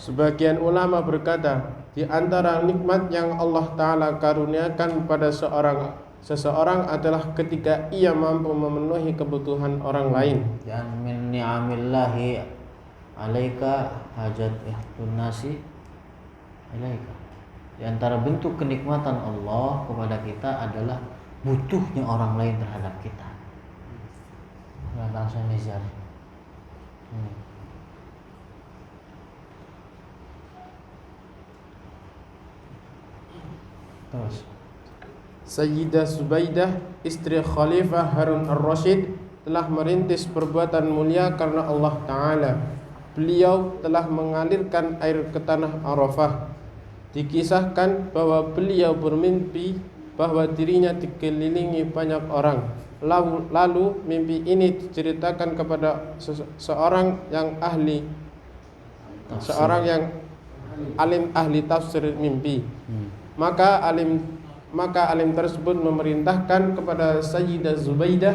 Sebagian ulama berkata, di antara nikmat yang Allah Ta'ala karuniakan pada seseorang adalah ketika ia mampu memenuhi kebutuhan orang lain. Dan min ni'amillahi alaika hajat nasi alaika. Di antara bentuk kenikmatan Allah kepada kita adalah butuhnya orang lain terhadap kita. Langsung nizar. Terus Sayyidah Zubaidah, istri Khalifah Harun ar-Rasyid, telah merintis perbuatan mulia karena Allah Ta'ala. Beliau telah mengalirkan air ke tanah Arafah. Dikisahkan bahwa beliau bermimpi bahwa dirinya dikelilingi banyak orang. Lalu mimpi ini diceritakan kepada seorang yang alim ahli tafsir mimpi. Maka alim tersebut memerintahkan kepada Sayyidah Zubaidah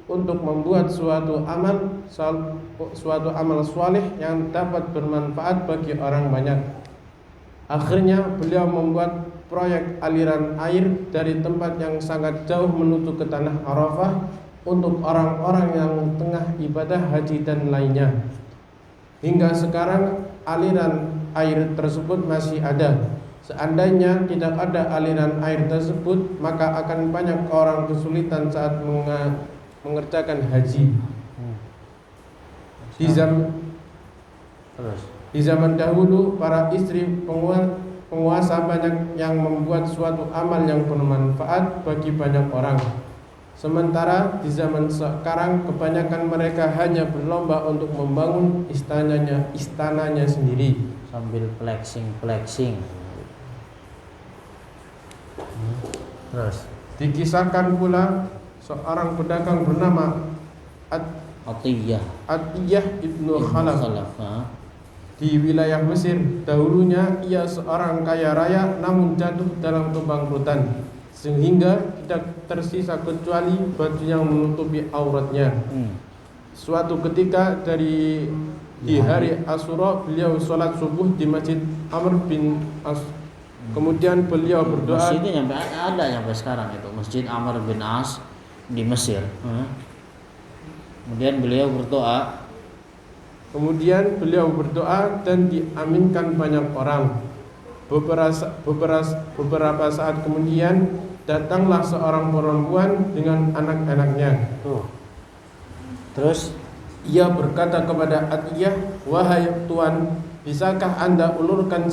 untuk membuat suatu amal saleh yang dapat bermanfaat bagi orang banyak. Akhirnya beliau membuat proyek aliran air dari tempat yang sangat jauh menuju ke tanah Arafah untuk orang-orang yang tengah ibadah haji dan lainnya. Hingga sekarang aliran air tersebut masih ada. Seandainya tidak ada aliran air tersebut, maka akan banyak orang kesulitan saat mengerjakan haji. Di zaman dahulu, para istri penguasa banyak yang membuat suatu amal yang bermanfaat bagi banyak orang. Sementara di zaman sekarang, kebanyakan mereka hanya berlomba untuk membangun istananya sendiri sambil flexing. Terus dikisahkan pula seorang pedagang bernama Atiyah ibnu Khalaf di wilayah Mesir. Dahulunya ia seorang kaya raya, namun jatuh dalam kebangkrutan sehingga tidak tersisa kecuali baju yang menutupi auratnya. Suatu ketika di hari Asyura, beliau sholat subuh di Masjid Amr bin As. Kemudian beliau berdoa. Masjidnya sampai sekarang itu Masjid Amr bin As di Mesir. Kemudian beliau berdoa dan diaminkan banyak orang. Beberapa saat kemudian datanglah seorang perempuan dengan anak-anaknya. Terus ia berkata kepada Atiyah, "Wahai Tuan, bisakah Anda ulurkan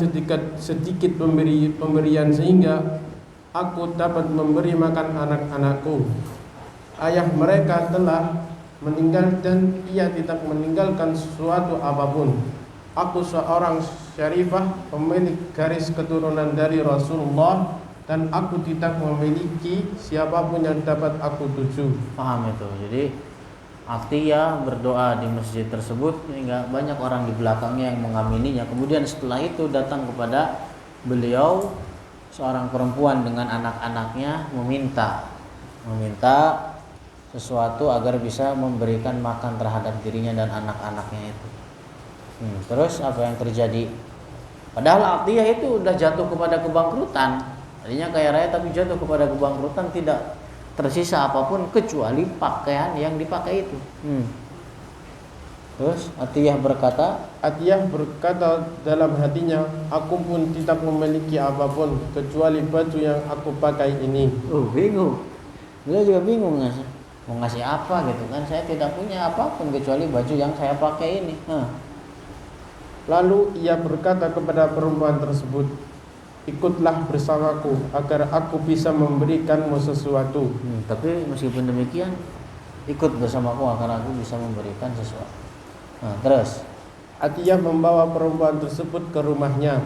sedikit pemberian sehingga aku dapat memberi makan anak-anakku? Ayah mereka telah meninggal dan ia tidak meninggalkan sesuatu apapun. Aku seorang syarifah, pemilik garis keturunan dari Rasulullah, dan aku tidak memiliki siapapun yang dapat aku tuju." Paham itu. Jadi Atiyah berdoa di masjid tersebut sehingga banyak orang di belakangnya yang mengamininya. Kemudian setelah itu datang kepada beliau seorang perempuan dengan anak-anaknya meminta sesuatu agar bisa memberikan makan terhadap dirinya dan anak-anaknya itu. Terus apa yang terjadi? Padahal Atiyah itu udah jatuh kepada kebangkrutan. Tadinya kaya raya tapi jatuh kepada kebangkrutan, tidak tersisa apapun kecuali pakaian yang dipakai itu. Terus Atiyah berkata dalam hatinya, "Aku pun tidak memiliki apapun kecuali baju yang aku pakai ini." Bingung. Dia juga bingung mau ngasih apa gitu kan. Saya tidak punya apapun kecuali baju yang saya pakai ini. Lalu ia berkata kepada perempuan tersebut, "Ikutlah bersamaku agar aku bisa memberikanmu sesuatu." Tapi meskipun demikian, ikut bersamaku agar aku bisa memberikan sesuatu. Terus Atiyah membawa perempuan tersebut ke rumahnya.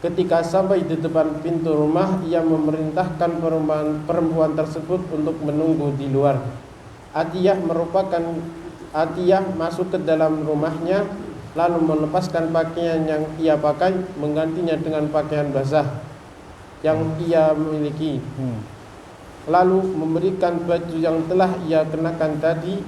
Ketika sampai di depan pintu rumah, ia memerintahkan perempuan tersebut untuk menunggu di luar. Atiyah masuk ke dalam rumahnya, lalu melepaskan pakaian yang ia pakai, menggantinya dengan pakaian basah yang ia miliki. Lalu memberikan baju yang telah ia kenakan tadi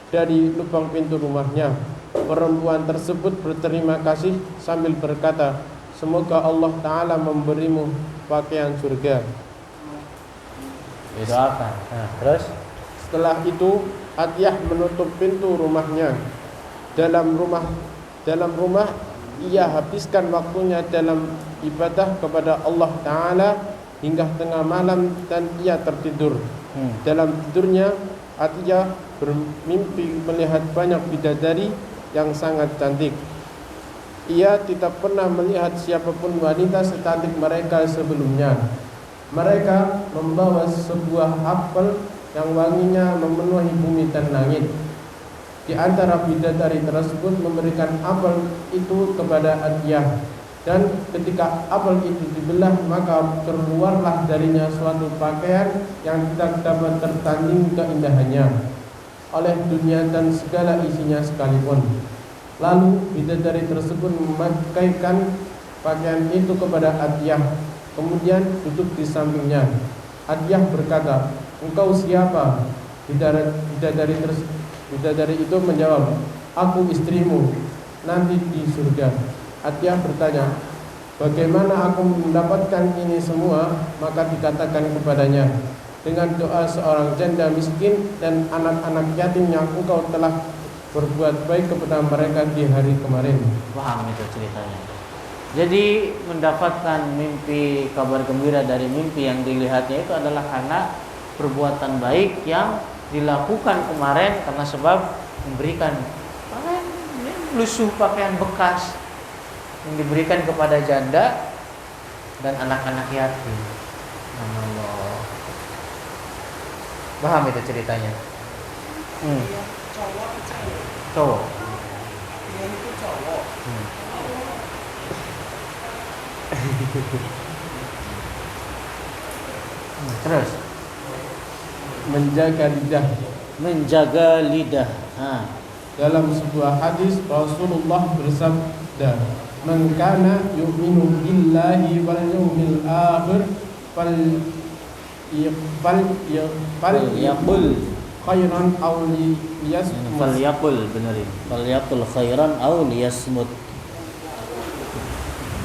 dari lubang pintu rumahnya. Perempuan tersebut berterima kasih sambil berkata, semoga Allah Ta'ala memberimu pakaian surga. Didoakan. Nah, terus Setelah itu Atiyah menutup pintu rumahnya. Dalam rumah ia habiskan waktunya dalam ibadah kepada Allah Ta'ala hingga tengah malam dan ia tertidur. Dalam tidurnya Atiyah bermimpi melihat banyak bidadari yang sangat cantik. Ia tidak pernah melihat siapapun wanita secantik mereka sebelumnya. Mereka membawa sebuah apel yang wanginya memenuhi bumi dan langit. Di antara bidadari tersebut memberikan apel itu kepada Atiyah, dan ketika apel itu dibelah maka keluarlah darinya suatu pakaian yang tidak dapat tertanding keindahannya oleh dunia dan segala isinya sekalipun. Lalu bidadari tersebut memakaikan pakaian itu kepada Atiyah, kemudian duduk di sampingnya. Atiyah berkata, engkau siapa? Bidadari itu menjawab, aku istrimu nanti di surga. Atiyah bertanya, bagaimana aku mendapatkan ini semua? Maka dikatakan kepadanya, dengan doa seorang janda miskin dan anak-anak yatim yang engkau telah berbuat baik kepada mereka di hari kemarin. paham itu ceritanya. Jadi mendapatkan mimpi, kabar gembira dari mimpi yang dilihatnya itu adalah karena perbuatan baik yang dilakukan kemarin, karena sebab memberikan lusuh pakaian bekas yang diberikan kepada janda dan anak-anak yatim. Allah. Paham itu ceritanya? Cowok. Terus Menjaga lidah. menjaga lidah. Dalam sebuah hadis Rasulullah bersabda, "Man kana yu'minu billahi wal yawmil akhir Falyaqul khairan aw liyasmut." Falyaqul, benerin. Falyaqul khairan aw liyasmut.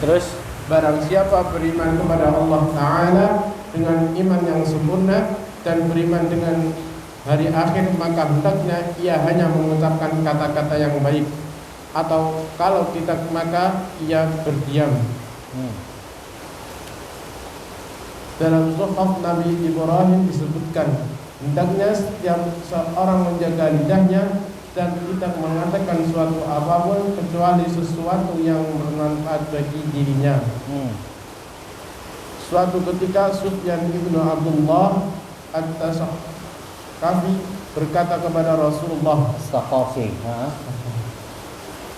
Terus Barang siapa beriman kepada Allah Ta'ala dengan iman yang sempurna dan beriman dengan hari akhir, maka hendaknya ia hanya mengucapkan kata-kata yang baik, atau kalau tidak maka ia berdiam. Dalam suhuf Nabi Ibrahim disebutkan, hendaknya setiap seorang menjaga lidahnya dan tidak mengatakan suatu apapun kecuali sesuatu yang bermanfaat bagi dirinya. Suatu ketika Sufyan ibnu Abdullah At-Tsaqafi berkata kepada Rasulullah, Tsaqafi,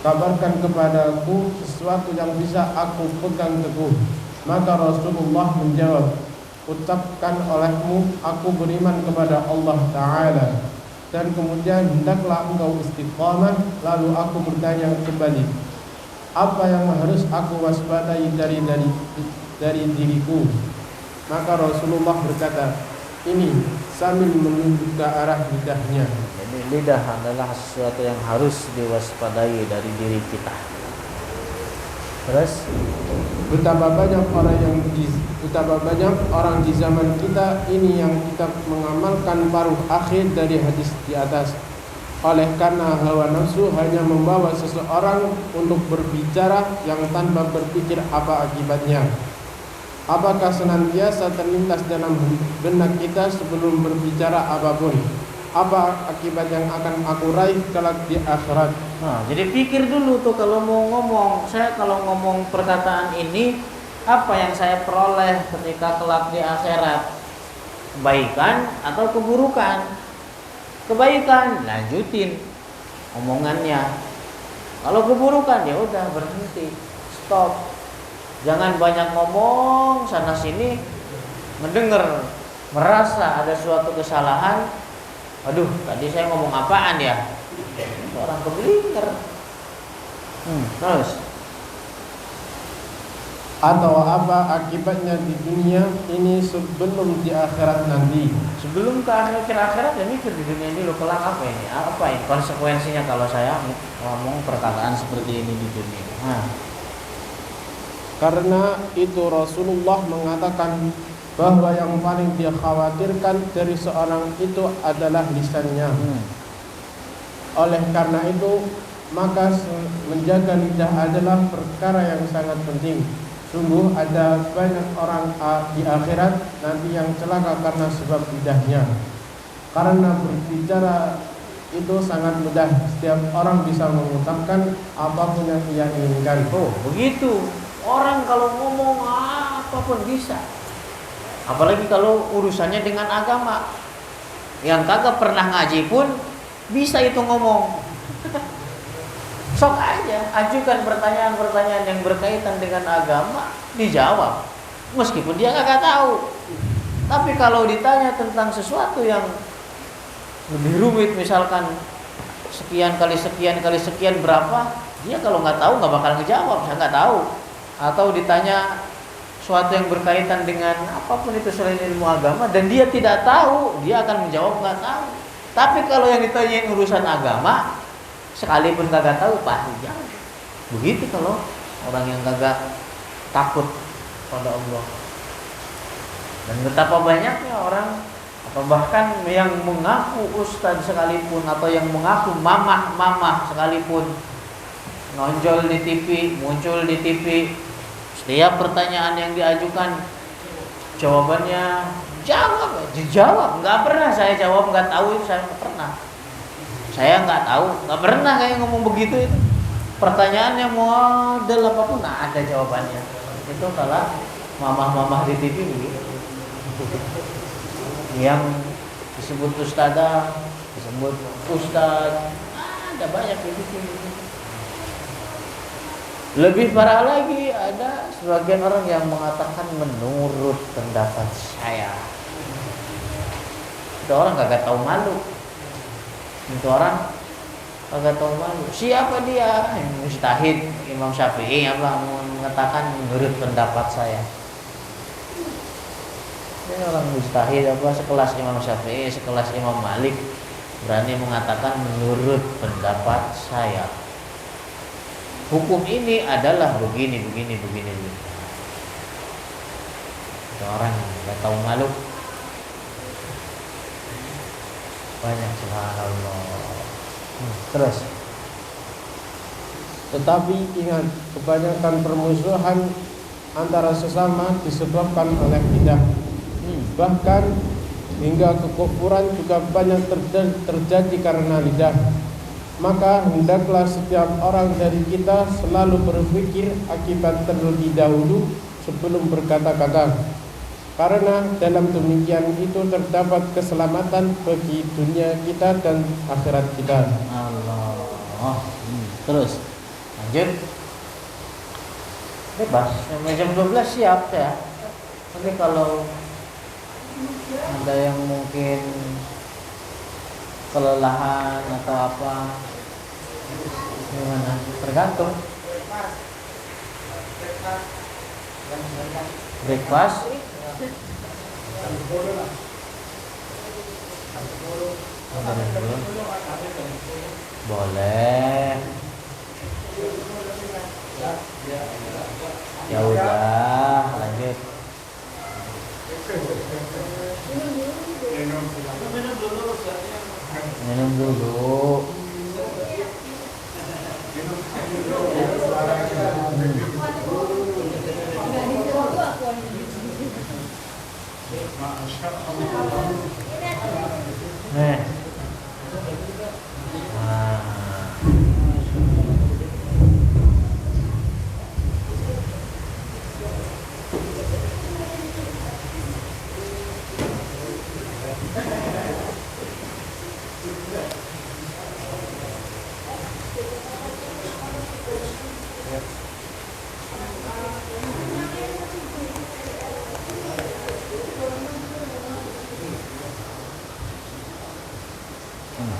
kabarkan kepadaku sesuatu yang bisa aku pegang teguh. Maka Rasulullah menjawab, ucapkan olehmu, aku beriman kepada Allah Ta'ala, dan kemudian hendaklah engkau istiqamah. Lalu aku bertanya kembali, apa yang harus aku waspadai dari diriku? Maka Rasulullah berkata, ini, sambil menunjuk ke arah lidahnya. Jadi lidah adalah sesuatu yang harus diwaspadai dari diri kita. Terus Betapa banyak orang di zaman kita ini yang tidak mengamalkan paruh akhir dari hadis di atas. Oleh karena hawa nafsu hanya membawa seseorang untuk berbicara yang tanpa berpikir apa akibatnya. Apakah senantiasa terlintas dalam benak kita sebelum berbicara apapun, apa akibat yang akan aku raih kelak di akhirat? jadi pikir dulu tuh kalau mau ngomong. Saya kalau ngomong perkataan ini, apa yang saya peroleh ketika kelak di akhirat? Kebaikan atau keburukan? Kebaikan, lanjutin omongannya. Kalau keburukan, ya udah berhenti, stop. Jangan banyak ngomong sana sini, mendengar, merasa ada suatu kesalahan. Aduh, tadi saya ngomong apaan ya? Orang keblinger. Terus atau apa akibatnya di dunia ini sebelum di akhirat nanti. Sebelum ke akhirat ya mikir di dunia ini lo kelak apa ini? Apa ini konsekuensinya kalau saya ngomong perkataan seperti ini di dunia? Karena itu Rasulullah mengatakan bahwa yang paling dia khawatirkan dari seorang itu adalah lisannya. Oleh karena itu maka menjaga lidah adalah perkara yang sangat penting. Sungguh ada banyak orang di akhirat nanti yang celaka karena sebab lidahnya. Karena berbicara itu sangat mudah. Setiap orang bisa mengucapkan apapun yang ia inginkan. Oh, begitu. Orang kalau ngomong apapun bisa. Apalagi kalau urusannya dengan agama. Yang kagak pernah ngaji pun bisa itu ngomong. Sok aja ajukan pertanyaan-pertanyaan yang berkaitan dengan agama, dijawab meskipun dia kagak tahu. Tapi kalau ditanya tentang sesuatu yang lebih rumit, misalkan sekian kali sekian berapa, dia kalau nggak tahu nggak bakal ngejawab, saya nggak tahu. Atau ditanya sesuatu yang berkaitan dengan apapun itu selain ilmu agama dan dia tidak tahu, dia akan menjawab nggak tahu. Tapi kalau yang ditanyain urusan agama, sekalipun kagak tahu pasti jawab. Begitu kalau orang yang kagak takut pada Allah. Dan betapa banyaknya orang atau bahkan yang mengaku ustadz sekalipun atau yang mengaku mamah sekalipun nonjol di TV, muncul di TV, setiap pertanyaan yang diajukan jawabannya dijawab. Nggak pernah saya jawab nggak tahu, itu saya nggak pernah. Saya nggak tahu, nggak pernah kayak ngomong begitu itu. Pertanyaannya model apapun, ada jawabannya. Itu kalau mamah-mamah di TV begitu. Yang disebut ustadzah, disebut ustadz, ada banyak begitu. Lebih parah lagi, ada sebagian orang yang mengatakan menurut pendapat saya. Itu orang kagak tahu malu. Itu orang kagak tahu malu. Siapa dia? Mujtahid Imam Syafi'i apa mengatakan menurut pendapat saya. Ini orang mujtahid apa sekelas Imam Syafi'i, sekelas Imam Malik berani mengatakan menurut pendapat saya. Hukum ini adalah begini. Itu orang nggak tahu malu. Banyak, subhanallah. Terus. Tetapi ingat, kebanyakan permusuhan antara sesama disebabkan oleh lidah. Bahkan hingga kekufuran juga banyak terjadi karena lidah. Maka hendaklah setiap orang dari kita selalu berpikir akibat terlebih dahulu sebelum berkata-kata. Karena dalam demikian itu terdapat keselamatan bagi dunia kita dan akhirat kita. Allah. Terus lanjut. Bebas. Jam 12 siap ya. Tapi kalau ada yang mungkin kelelahan atau apa, gimana? Tergantung. Breakfast. Boleh. Ya udah, lanjut. Minum dulu. Nih.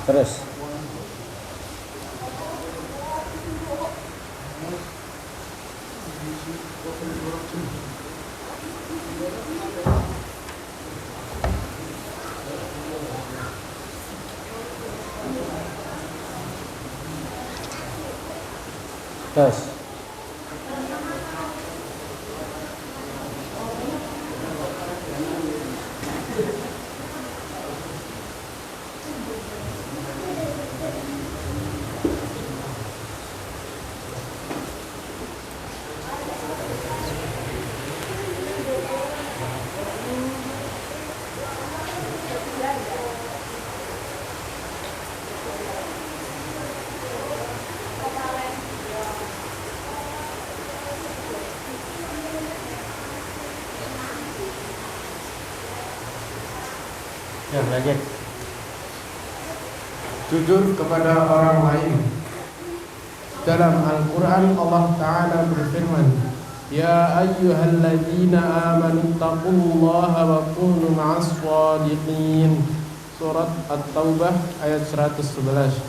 Terus Terus ya lanjut. Jujur kepada orang lain. Dalam Al-Quran Allah Ta'ala berfirman, Ya ayyuhalladzina amanu taqullaha wa kunu ma'as shadiqin. Surat At-Taubah ayat 111.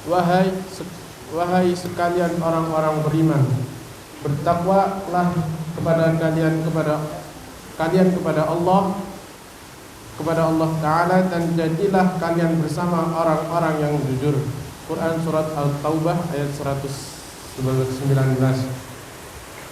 Wahai sekalian orang-orang beriman, bertakwalah kalian kepada Allah Ta'ala, dan jadilah kalian bersama orang-orang yang jujur. Quran surat Al-Taubah ayat 119.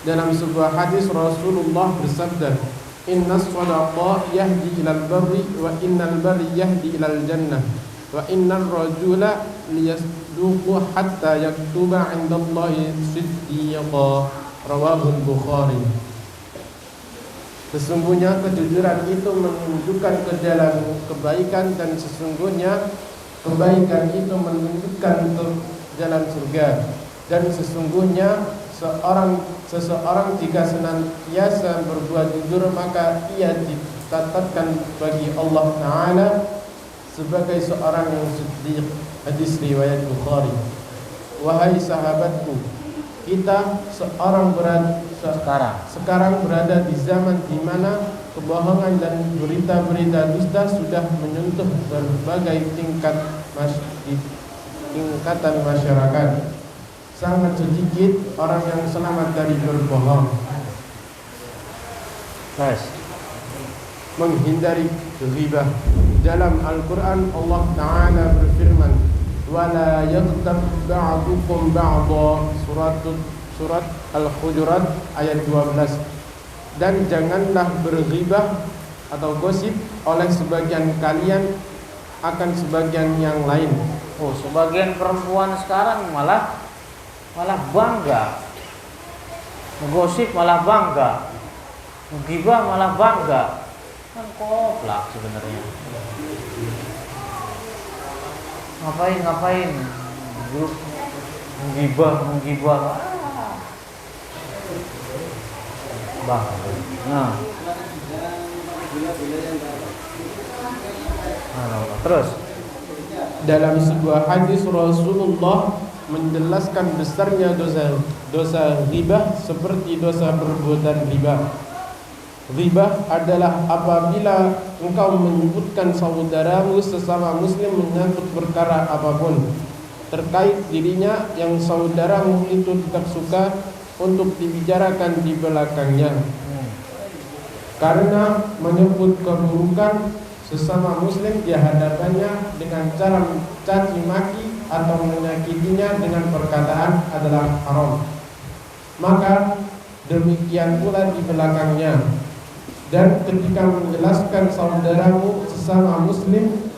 Dalam sebuah hadis Rasulullah bersabda, Innas shadaqa yahdi ilal barri wa innal barri yahdi ilal jannah wa innal rajula liyasduqu hatta yaktuba indallahi siddiqa. Rawahul Bukhari. Sesungguhnya kejujuran itu menunjukkan ke dalam kebaikan, dan sesungguhnya kebaikan itu menunjukkan ke jalan surga. Dan sesungguhnya seseorang jika senantiasa berbuat jujur, maka ia dicatatkan bagi Allah Ta'ala sebagai seorang yang siddiq. Hadis riwayat Bukhari. Wahai sahabatku, kita sekarang berada di zaman di mana kebohongan dan berita-berita dusta sudah menyentuh berbagai tingkatan masyarakat. Sangat sedikit orang yang selamat dari berbohong. Menghindari ghibah. Dalam Al-Quran Allah Ta'ala berfirman, Wala yaghtab ba'dukum ba'dha. Surat Al-Hujurat ayat 12. Dan janganlah berghibah atau gosip oleh sebagian kalian akan sebagian yang lain. Oh, sebagian perempuan sekarang malah bangga. Menggosip malah bangga. Menggibah malah bangga. Kan koplak sebenarnya. Ngapain grup menggibah bang. Nah, terus dalam sebuah hadis Rasulullah menjelaskan besarnya dosa ghibah seperti dosa perbuatan riba. Ghibah adalah apabila engkau menyebutkan saudaramu sesama muslim menyangkut perkara apapun terkait dirinya yang saudaramu itu tidak suka untuk dibicarakan di belakangnya. Karena menyebut keburukan sesama muslim di hadapannya dengan cara caci maki atau menyakitinya dengan perkataan adalah haram. Maka demikian pula di belakangnya. Dan ketika menjelaskan saudaramu sesama muslim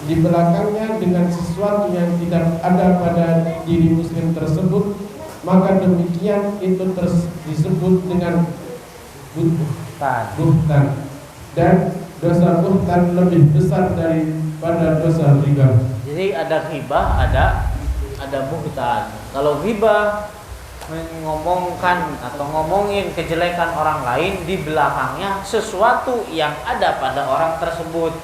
di belakangnya dengan sesuatu yang tidak ada pada diri muslim tersebut, maka demikian itu disebut dengan buhtan. Dan dosa buhtan lebih besar daripada dosa riba. Jadi ada ghibah, ada buhtan. Kalau ghibah mengomongkan atau ngomongin kejelekan orang lain di belakangnya sesuatu yang ada pada orang tersebut.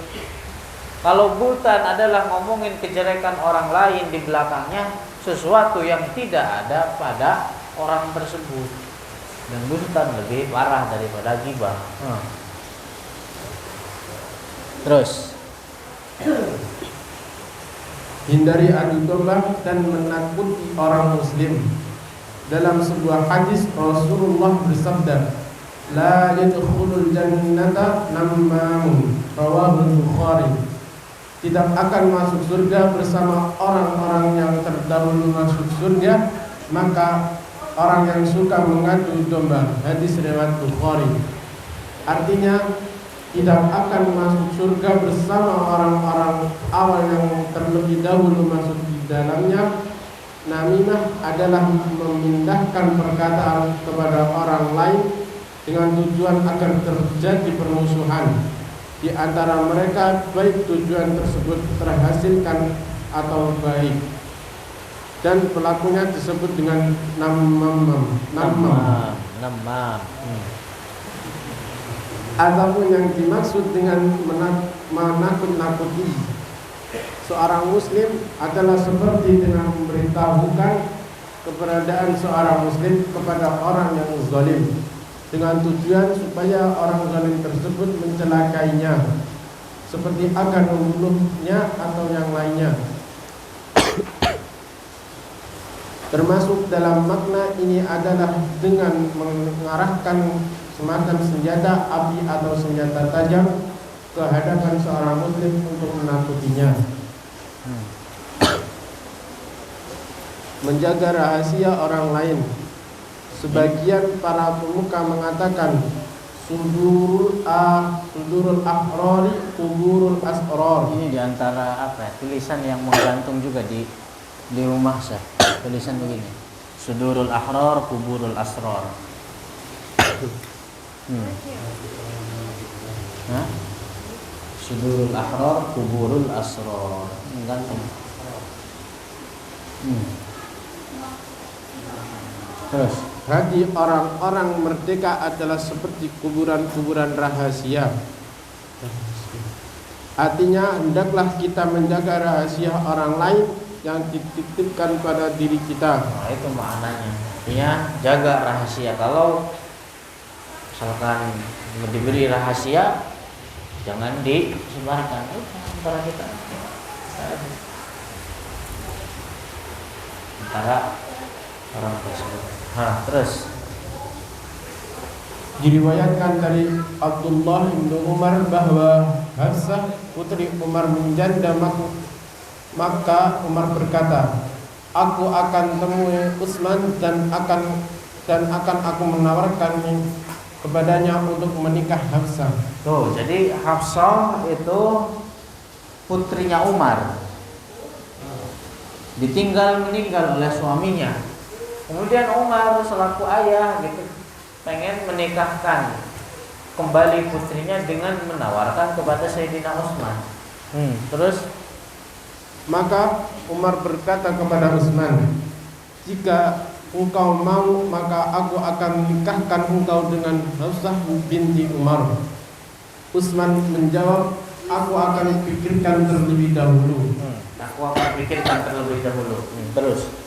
Kalau buhtan adalah ngomongin kejelekan orang lain di belakangnya sesuatu yang tidak ada pada orang tersebut. Dan buhtan lebih parah daripada ghibah. Terus hindari adu domba dan menakuti orang muslim. dalam sebuah hadis Rasulullah bersabda, la yadkhulul jannata nammamun, rawahu Bukhari. Tidak akan masuk surga bersama orang-orang yang terdahulu masuk surga, maka orang yang suka mengadu domba. Hadis riwayat Bukhari. Artinya tidak akan masuk surga bersama orang-orang awal yang terlebih dahulu masuk di dalamnya. Namimah adalah memindahkan perkataan kepada orang lain dengan tujuan agar terjadi permusuhan di antara mereka, baik tujuan tersebut terhasilkan atau baik, dan pelakunya disebut dengan namam. Adapun yang dimaksud dengan menakut-nakuti seorang muslim adalah seperti dengan memberitahukan keberadaan seorang muslim kepada orang yang zalim, dengan tujuan supaya orang zalim tersebut mencelakainya, seperti akan membunuhnya atau yang lainnya. Termasuk dalam makna ini adalah dengan mengarahkan semacam senjata api atau senjata tajam ke hadapan seorang muslim untuk menakutinya. Menjaga rahasia orang lain. Sebagian para pemuka mengatakan sudurul ahrari kuburul asrar. Ini diantara apa ya, tulisan yang menggantung juga di rumah saya. Tulisan begini, sudurul ahrar kuburul asrar. Sudurul ahrar kuburul asrar. Menggantung. Terus hati orang-orang merdeka adalah seperti kuburan-kuburan rahasia. Artinya hendaklah kita menjaga rahasia orang lain yang dititipkan pada diri kita. Nah, itu maknanya. Artinya jaga rahasia. Kalau misalkan diberi rahasia, jangan disebarkan. Antara kita, antara orang tersebut. Terus diriwayatkan dari Abdullah bin Umar bahwa Hafsah putri Umar menjanda, maka Umar berkata, aku akan temui Utsman dan akan aku menawarkan kepadanya untuk menikah Hafsah. Tuh, jadi Hafsah itu putrinya Umar, ditinggal meninggal oleh suaminya. Kemudian Umar selaku ayah gitu pengen menikahkan kembali putrinya dengan menawarkan kepada Sayyidina Utsman. Terus maka Umar berkata kepada Utsman, jika engkau mau maka aku akan menikahkan engkau dengan Hafsah binti Umar. Utsman menjawab, aku akan pikirkan terlebih dahulu. Terus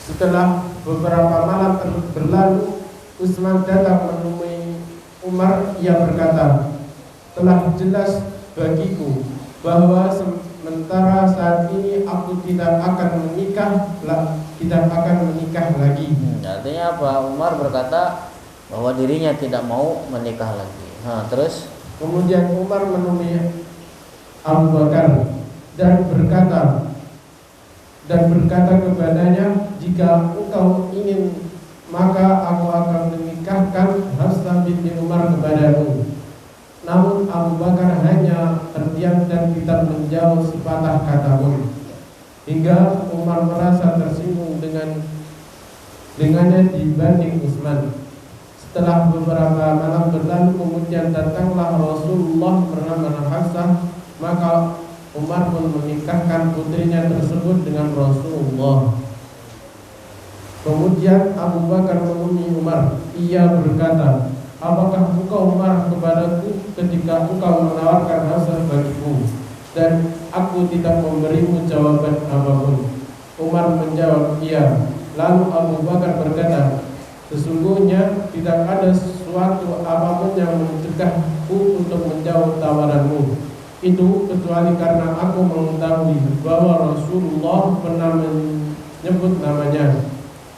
setelah beberapa malam berlalu, Utsman datang menemui Umar. Ia berkata, telah jelas bagiku bahwa sementara saat ini aku tidak akan menikah lagi. Artinya apa? Umar berkata bahwa dirinya tidak mau menikah lagi. Terus kemudian Umar menemui Abu Bakar dan berkata kepadanya, jika engkau ingin maka aku akan menikahkan Hafsah binti Umar kepadamu. Namun Abu Bakar hanya terdiam dan tidak menjawab sepatah kata pun, hingga Umar merasa tersinggung dengannya dibanding Utsman. Setelah beberapa malam berlalu, kemudian datanglah Rasulullah bernama Hafsah, maka Umar pun menikahkan putrinya tersebut dengan Rasulullah. Kemudian Abu Bakar menemui Umar. Ia berkata, apakah engkau marah kepadaku ketika engkau menawarkan Hafsah bagiku dan aku tidak memberimu jawaban apapun? Umar menjawab, iya. Lalu Abu Bakar berkata, sesungguhnya tidak ada sesuatu apapun yang mencegahku untuk menjawab tawaranmu itu kecuali karena aku mengetahui bahwa Rasulullah pernah menyebut namanya.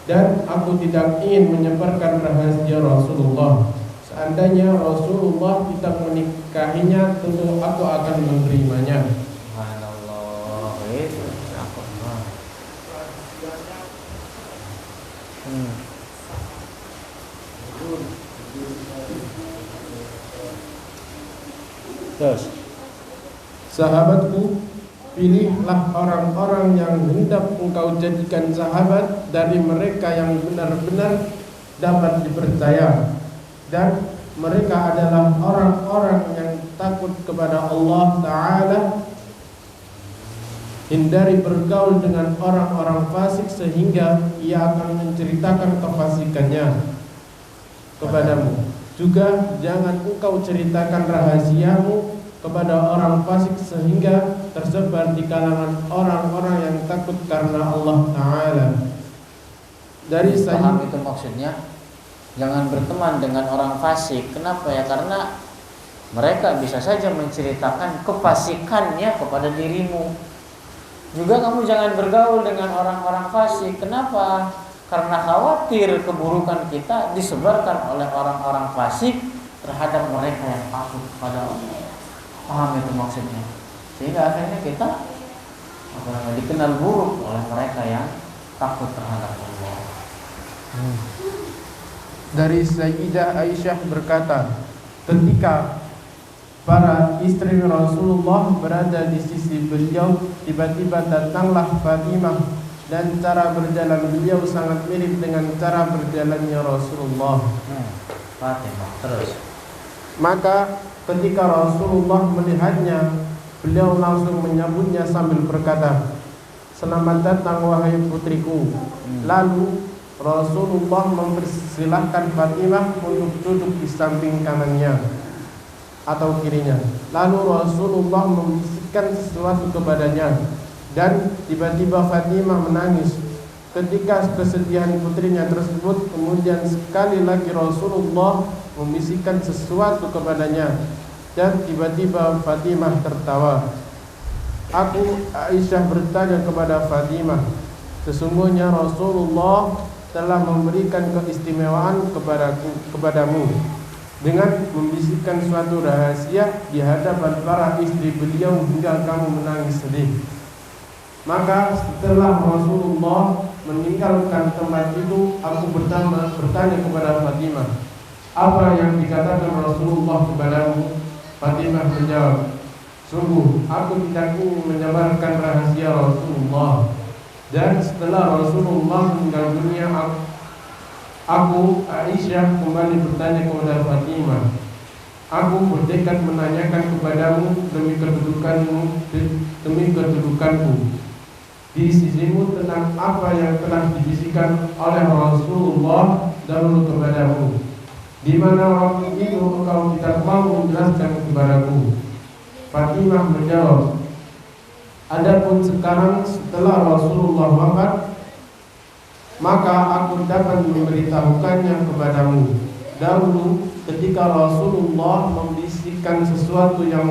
dan aku tidak ingin menyebarkan rahasia Rasulullah. Seandainya Rasulullah tidak menikahinya, tentu aku akan menerimanya. Subhanallah, itu cakep banget. Terus, Sahabatku, pilihlah orang-orang yang hendak engkau jadikan sahabat dari mereka yang benar-benar dapat dipercaya, dan mereka adalah orang-orang yang takut kepada Allah Ta'ala. Hindari bergaul dengan orang-orang fasik sehingga ia akan menceritakan kefasikannya kepadamu. Juga jangan engkau ceritakan rahasiamu kepada orang fasik sehingga tersebar di kalangan orang-orang yang takut karena Allah Ta'ala. Dari paham itu maksudnya? Jangan berteman dengan orang fasik. Kenapa ya? Karena mereka bisa saja menceritakan kefasikannya kepada dirimu. Juga kamu jangan bergaul dengan orang-orang fasik. Kenapa? Karena khawatir keburukan kita disebarkan oleh orang-orang fasik terhadap mereka yang takut kepada Allah. Paham itu maksudnya? Sehingga akhirnya kita dikenal buruk oleh mereka yang takut terhadap Allah. Dari Sayyidah Aisyah berkata, ketika para istri Rasulullah berada di sisi beliau, tiba-tiba datanglah Fatimah, dan cara berjalan beliau sangat mirip dengan cara berjalannya Rasulullah. Fatimah terus. Maka ketika Rasulullah melihatnya, beliau langsung menyambutnya sambil berkata, "Selamat datang wahai putriku." Lalu Rasulullah mempersilahkan Fatimah untuk duduk di samping kanannya atau kirinya. Lalu Rasulullah membisikkan sesuatu kepadanya, dan tiba-tiba Fatimah menangis. Ketika kesedihan putrinya tersebut, kemudian sekali lagi Rasulullah membisikkan sesuatu kepadanya, dan tiba-tiba Fatimah tertawa. Aisyah bertanya kepada Fatimah, sesungguhnya Rasulullah telah memberikan keistimewaan kepadamu dengan membisikkan suatu rahasia di hadapan para istri beliau hingga kamu menangis sedih. Maka setelah Rasulullah meninggalkan tempat itu, aku bertanya kepada Fatimah, apa yang dikatakan Rasulullah kepadamu? Fatimah menjawab, sungguh aku tidak ingin menyebarkan rahasia Rasulullah. Dan setelah Rasulullah meninggal dunia, aku Aisyah kembali bertanya kepada Fatimah, aku bertekad menanyakan kepadamu demi kedudukanku di sisimu tentang apa yang telah dibisikkan oleh Rasulullah dahulu kepadamu, di mana waktu itu engkau tidak mau menjelaskan kepadaku. Fatimah menjawab, adapun sekarang setelah Rasulullah wafat, maka aku dapat memberitahukannya kepadamu. Dahulu ketika Rasulullah membisikkan sesuatu yang